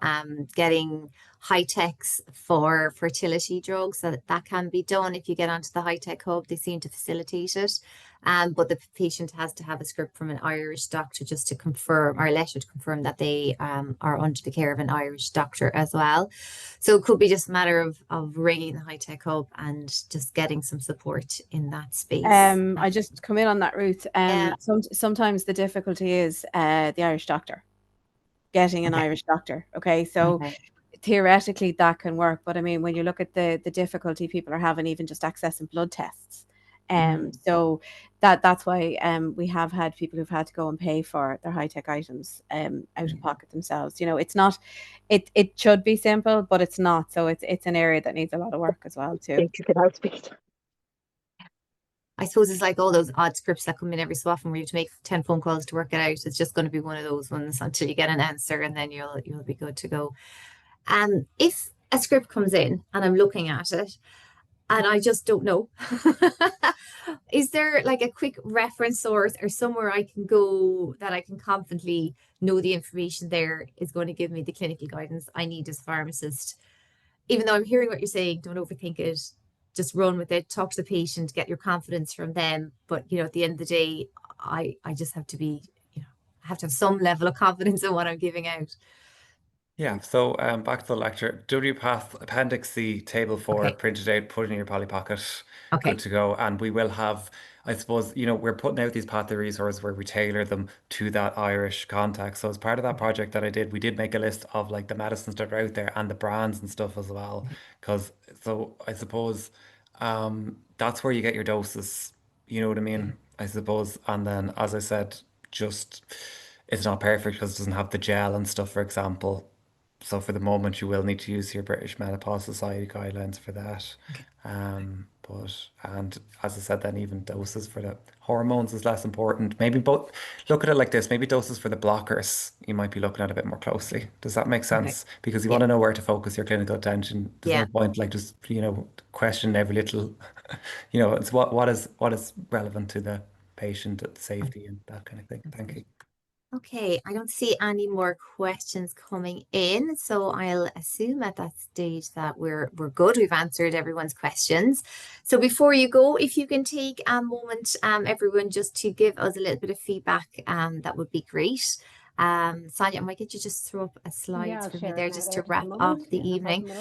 getting high techs for fertility drugs. That can be done if you get onto the high tech hub. They seem to facilitate it. But the patient has to have a script from an Irish doctor just to confirm, or a letter to confirm that they are under the care of an Irish doctor as well. So it could be just a matter of ringing the high tech hub and just getting some support in that space. I just come in on that route. Yeah. Sometimes the difficulty is the Irish doctor, getting an Okay. Irish doctor. Okay, so Okay. theoretically that can work, but I mean, when you look at the difficulty people are having even just accessing blood tests, so that's why we have had people who've had to go and pay for their high tech items out of pocket themselves. It's not, it should be simple, but it's not. So it's an area that needs a lot of work as well too. I suppose it's like all those odd scripts that come in every so often where you have to make 10 phone calls to work it out. It's just going to be one of those ones until you get an answer, and then you'll be good to go. If a script comes in and I'm looking at it and I just don't know, is there like a quick reference source or somewhere I can go that I can confidently know the information there is going to give me the clinical guidance I need as a pharmacist? Even though I'm hearing what you're saying, don't overthink it. Just run with it, talk to the patient, get your confidence from them. But, at the end of the day, I just have to be, I have to have some level of confidence in what I'm giving out. Yeah, so back to the lecture. WPATH Appendix C, Table 4, Okay. printed out, put in your poly pocket, Okay. good to go. And we will have, I suppose, we're putting out these PATHI resources where we tailor them to that Irish context. So as part of that project that I did, we did make a list of like the medicines that are out there and the brands and stuff as well. So I suppose that's where you get your doses, you know what I mean? I suppose. And then, as I said, just it's not perfect because it doesn't have the gel and stuff, for example. So for the moment, you will need to use your British Menopause Society guidelines for that. Okay. And as I said, then even doses for the hormones is less important. Maybe both, look at it like this, maybe doses for the blockers you might be looking at a bit more closely. Does that make sense? Because you want to know where to focus your clinical attention. There's no point like just, question every little, it's what is relevant to the patient safety and that kind of thing. Thank you. Okay, I don't see any more questions coming in, so I'll assume at that stage that we're good. We've answered everyone's questions. So before you go, if you can take a moment, everyone, just to give us a little bit of feedback, that would be great. Sonia, I might get you just throw up a slide for me there just to wrap up the evening.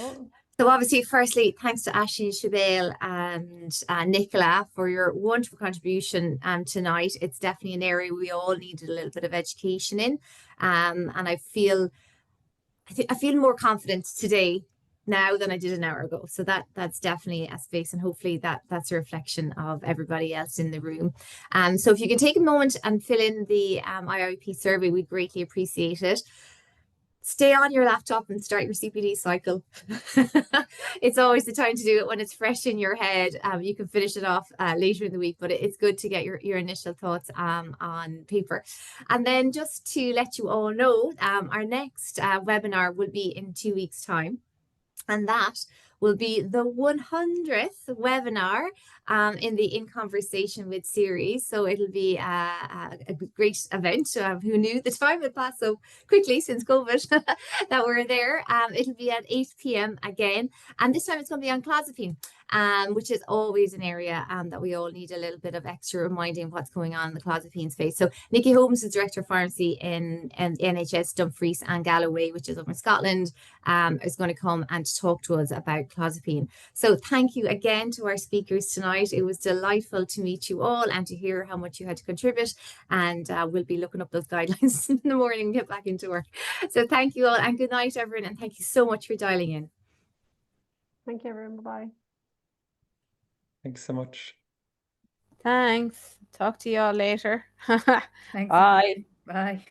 So obviously, firstly, thanks to Ashley, Sibéal and Nicola for your wonderful contribution tonight. It's definitely an area we all needed a little bit of education in. And I feel more confident today now than I did an hour ago. So that's definitely a space, and hopefully that's a reflection of everybody else in the room. So if you can take a moment and fill in the IIP survey, we'd greatly appreciate it. Stay on your laptop and start your CPD cycle. It's always the time to do it when it's fresh in your head. You can finish it off later in the week, but it's good to get your initial thoughts on paper. And then just to let you all know, our next webinar will be in 2 weeks' time. And that will be the 100th webinar in the In Conversation with series. So it'll be a great event. Who knew the time had passed so quickly since COVID that we're there. It'll be at 8 p.m. again, and this time it's going to be on clozapine, which is always an area that we all need a little bit of extra reminding of what's going on in the clozapine space. So Nikki Holmes is Director of Pharmacy in NHS Dumfries and Galloway, which is up in Scotland, is going to come and talk to us about clozapine. So thank you again to our speakers tonight. It was delightful to meet you all and to hear how much you had to contribute. And we'll be looking up those guidelines in the morning and get back into work. So thank you all, and good night, everyone. And thank you so much for dialing in. Thank you, everyone. Bye-bye. Thanks so much. Thanks. Talk to you all later. Thanks. Bye. Bye.